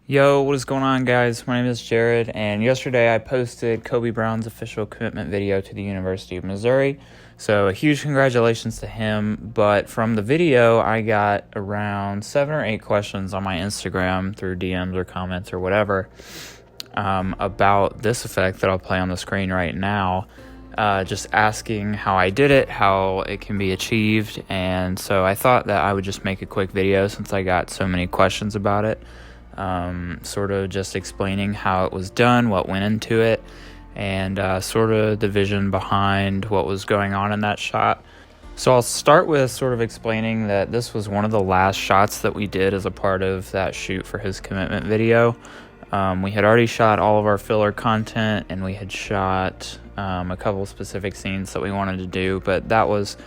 Yo, what is going on, guys? My name is Jared, and yesterday I posted Kobe Brown's official commitment video to the University of Missouri. So a huge congratulations to him. But from the video, I got around 7 or 8 questions on my Instagram through DMs or comments or whatever about this effect that I'll play on the screen right now. Just asking how I did it, how it can be achieved. And so I thought that I would just make a quick video since I got so many questions about it. Sort of just explaining how it was done, what went into it, and sort of the vision behind what was going on in that shot. So I'll start with sort of explaining that this was one of the last shots that we did as a part of that shoot for his commitment video. We had already shot all of our filler content, and we had shot a couple specific scenes that we wanted to do, but that was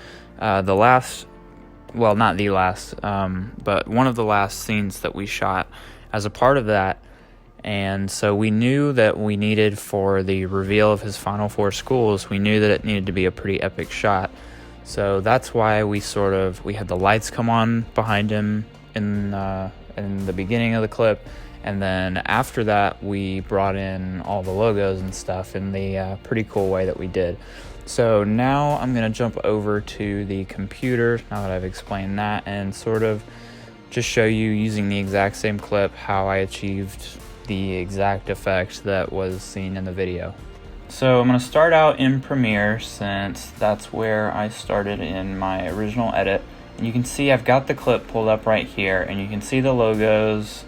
the last, well, not the last, but one of the last scenes that we shot as a part of that. And so we knew that we needed, for the reveal of his Final Four schools, we knew that it needed to be a pretty epic shot. So that's why we had the lights come on behind him in the beginning of the clip, and then after that we brought in all the logos and stuff in the pretty cool way that we did. So now I'm going to jump over to the computer now that I've explained that, and sort of just show you, using the exact same clip, how I achieved the exact effect that was seen in the video. So I'm going to start out in Premiere, since that's where I started in my original edit. And you can see I've got the clip pulled up right here, and you can see the logos.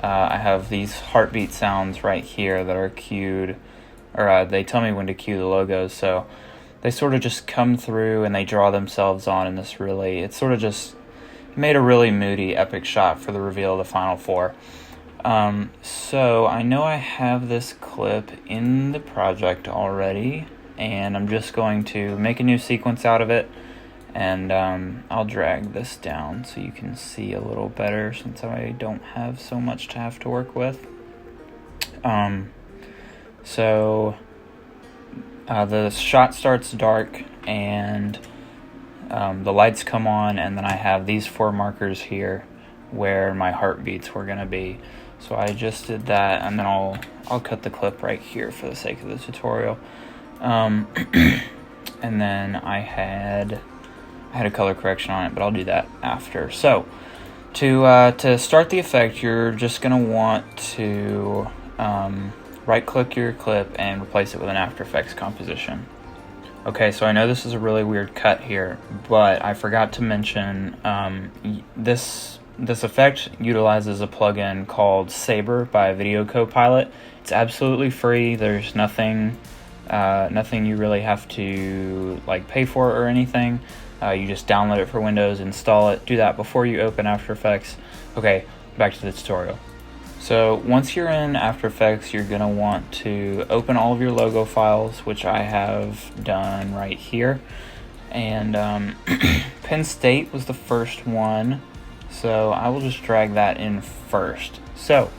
I have these heartbeat sounds right here that are cued, or they tell me when to cue the logos, so they sort of just come through and they draw themselves on in this really, it's sort of just made a really moody, epic shot for the reveal of the Final Four. So I know I have this clip in the project already, and I'm just going to make a new sequence out of it, and I'll drag this down so you can see a little better, since I don't have so much to have to work with. So the shot starts dark, and the lights come on, and then I have these 4 markers here where my heartbeats were going to be. So I just did that, and then I'll cut the clip right here for the sake of the tutorial. And then I had a color correction on it, but I'll do that after. So to start the effect, you're just going to want to right click your clip and replace it with an After Effects composition. Okay, so I know this is a really weird cut here, but I forgot to mention this effect utilizes a plugin called Saber by Video Copilot. It's absolutely free. There's nothing you really have to pay for or anything. You just download it for Windows, install it, do that before you open After Effects. Okay, back to the tutorial. So once you're in After Effects, you're going to want to open all of your logo files, which I have done right here. And Penn State was the first one, so I will just drag that in first. So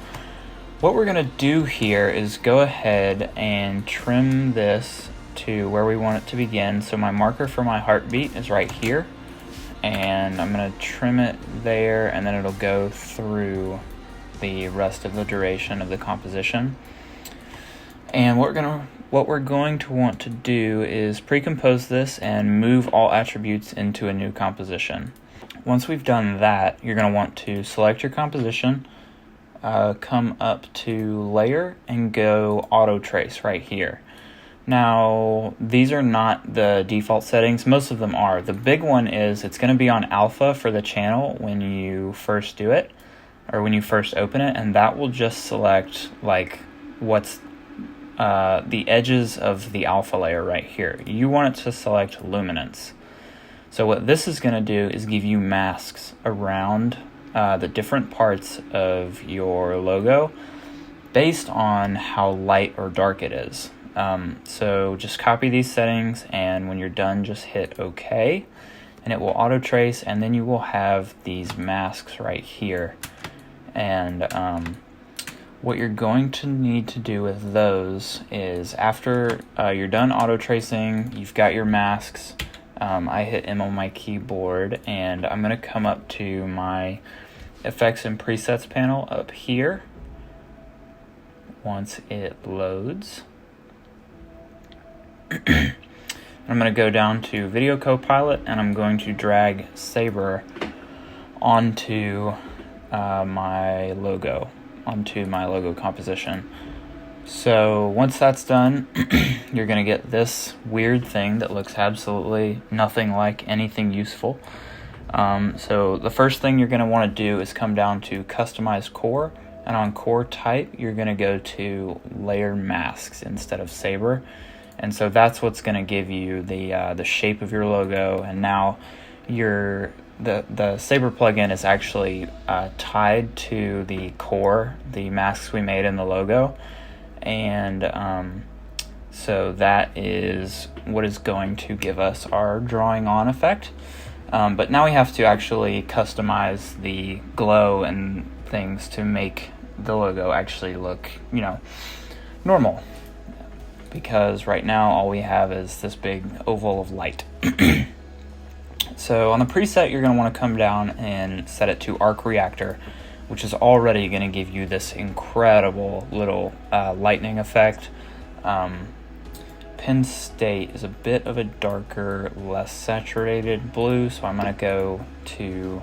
what we're going to do here is go ahead and trim this to where we want it to begin. So my marker for my heartbeat is right here, and I'm going to trim it there, and then it'll go through the rest of the duration of the composition. And what we're going to want to do is pre-compose this and move all attributes into a new composition. Once we've done that, you're going to want to select your composition, come up to Layer, and go Auto Trace right here. Now, these are not the default settings. Most of them are. The big one is it's going to be on alpha for the channel when you first do it, or when you first open it, and that will just select what's the edges of the alpha layer right here. You want it to select luminance. So what this is going to do is give you masks around the different parts of your logo based on how light or dark it is. So just copy these settings, and when you're done, just hit OK, and it will auto trace, and then you will have these masks right here. And what you're going to need to do with those is, after you're done auto tracing, you've got your masks. I hit M on my keyboard, and I'm going to come up to my Effects and Presets panel up here, once it loads. I'm going to go down to Video Copilot, and I'm going to drag Saber onto my logo composition. So once that's done, you're going to get this weird thing that looks absolutely nothing like anything useful. So the first thing you're going to want to do is come down to Customize Core, and on Core Type, you're going to go to Layer Masks instead of Saber. And so that's what's going to give you the shape of your logo. And now the Saber plugin is actually tied to the core, the masks we made in the logo. And so that is what is going to give us our drawing on effect. But now we have to actually customize the glow and things to make the logo actually look, normal. Because right now all we have is this big oval of light. So on the preset, you're going to want to come down and set it to Arc Reactor, which is already going to give you this incredible little lightning effect. Pin State is a bit of a darker, less saturated blue, so I'm going to go to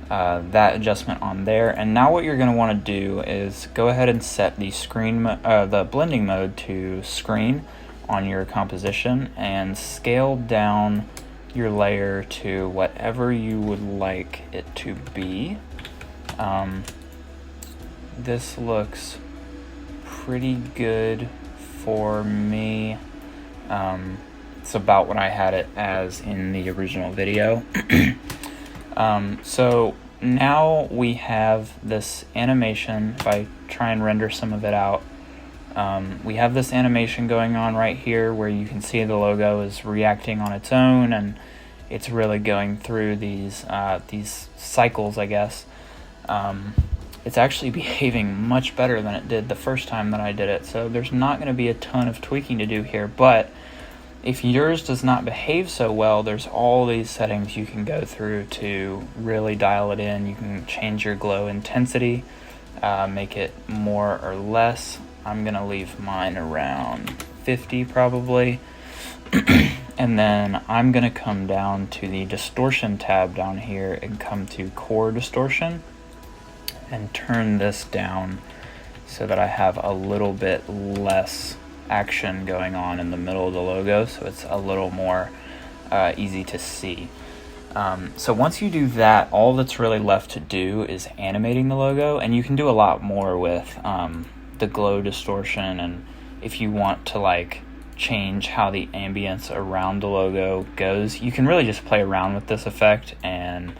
that adjustment on there. And now what you're going to want to do is go ahead and set the the blending mode to screen on your composition, and scale down your layer to whatever you would like it to be. This looks pretty good for me. It's about what I had it as in the original video. So now we have this animation. If I try and render some of it out, we have this animation going on right here where you can see the logo is reacting on its own, and it's really going through these cycles, I guess. It's actually behaving much better than it did the first time that I did it, so there's not going to be a ton of tweaking to do here. But if yours does not behave so well, there's all these settings you can go through to really dial it in. You can change your glow intensity, make it more or less. I'm going to leave mine around 50 probably. And then I'm going to come down to the distortion tab down here and come to Core Distortion and turn this down so that I have a little bit less action going on in the middle of the logo, so it's a little more easy to see. So once you do that, all that's really left to do is animating the logo, and you can do a lot more with the glow distortion. And if you want to change how the ambience around the logo goes, you can really just play around with this effect, and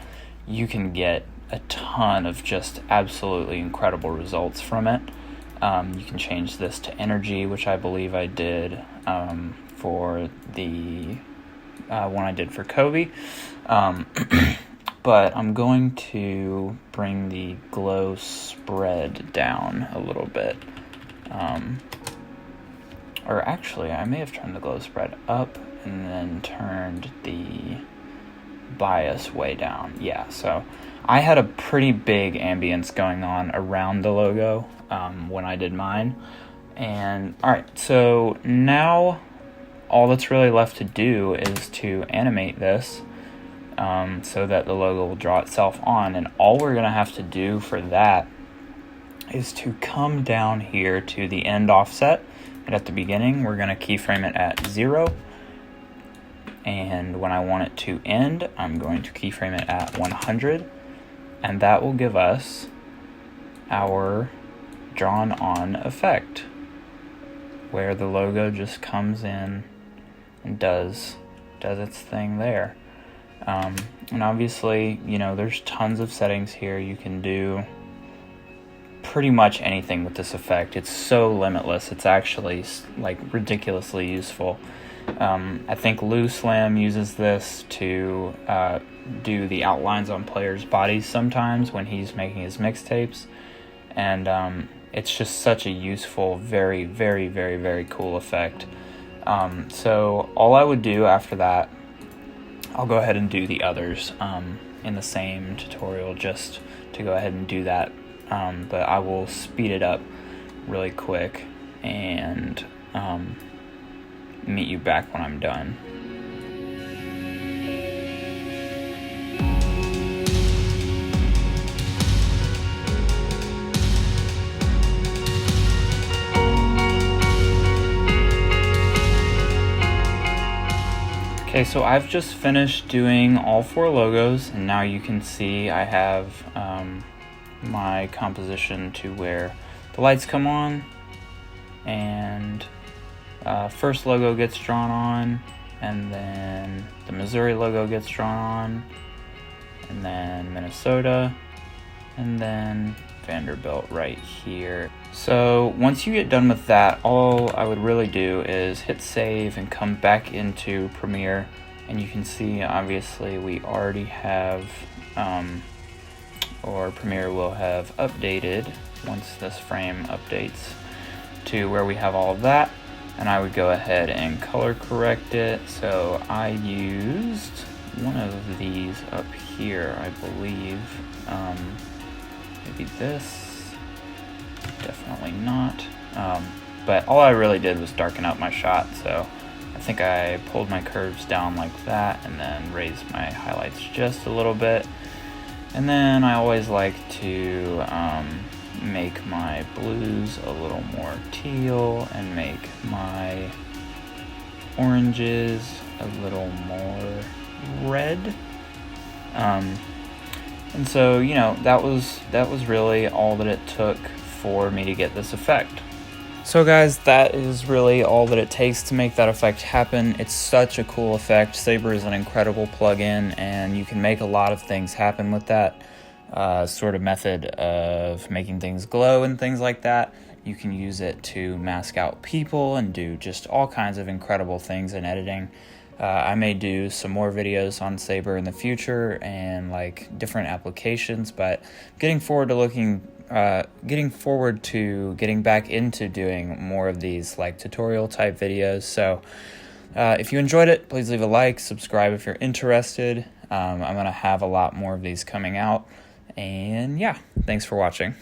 you can get a ton of just absolutely incredible results from it. You can change this to energy, which I believe I did for the one I did for Kobe. But I'm going to bring the glow spread down a little bit. Or actually, I may have turned the glow spread up and then turned the bias way down. Yeah, so I had a pretty big ambience going on around the logo when I did mine. And alright, so now all that's really left to do is to animate this so that the logo will draw itself on. And all we're going to have to do for that is to come down here to the end offset. And at the beginning, we're going to keyframe it at 0. And when I want it to end, I'm going to keyframe it at 100. And that will give us our drawn on effect, where the logo just comes in and does its thing there. And obviously, there's tons of settings here. You can do pretty much anything with this effect. It's so limitless. It's actually ridiculously useful. I think Lou Slam uses this to do the outlines on players' bodies sometimes when he's making his mixtapes. And it's just such a useful, very, very, very, very cool effect. So all I would do after that, I'll go ahead and do the others in the same tutorial just to go ahead and do that. But I will speed it up really quick and meet you back when I'm done. Okay, so I've just finished doing all 4 logos, and now you can see I have my composition to where the lights come on, and first logo gets drawn on, and then the Missouri logo gets drawn on, and then Minnesota, and then Vanderbilt right here. So once you get done with that, all I would really do is hit save and come back into Premiere, and you can see obviously we already have or Premiere will have updated once this frame updates to where we have all of that, and I would go ahead and color correct it. So I used one of these up here, I believe. Maybe this, definitely not. But all I really did was darken up my shot, so I think I pulled my curves down like that and then raised my highlights just a little bit. And then I always like to make my blues a little more teal and make my oranges a little more red. And so, you know, that was really all that it took for me to get this effect. So guys, that is really all that it takes to make that effect happen. It's such a cool effect. Saber is an incredible plugin, and you can make a lot of things happen with that sort of method of making things glow and things like that. You can use it to mask out people and do just all kinds of incredible things in editing. I may do some more videos on Saber in the future and like different applications, but getting forward to getting back into doing more of these like tutorial type videos. So if you enjoyed it, please leave a like, subscribe if you're interested. I'm gonna have a lot more of these coming out, and yeah, thanks for watching.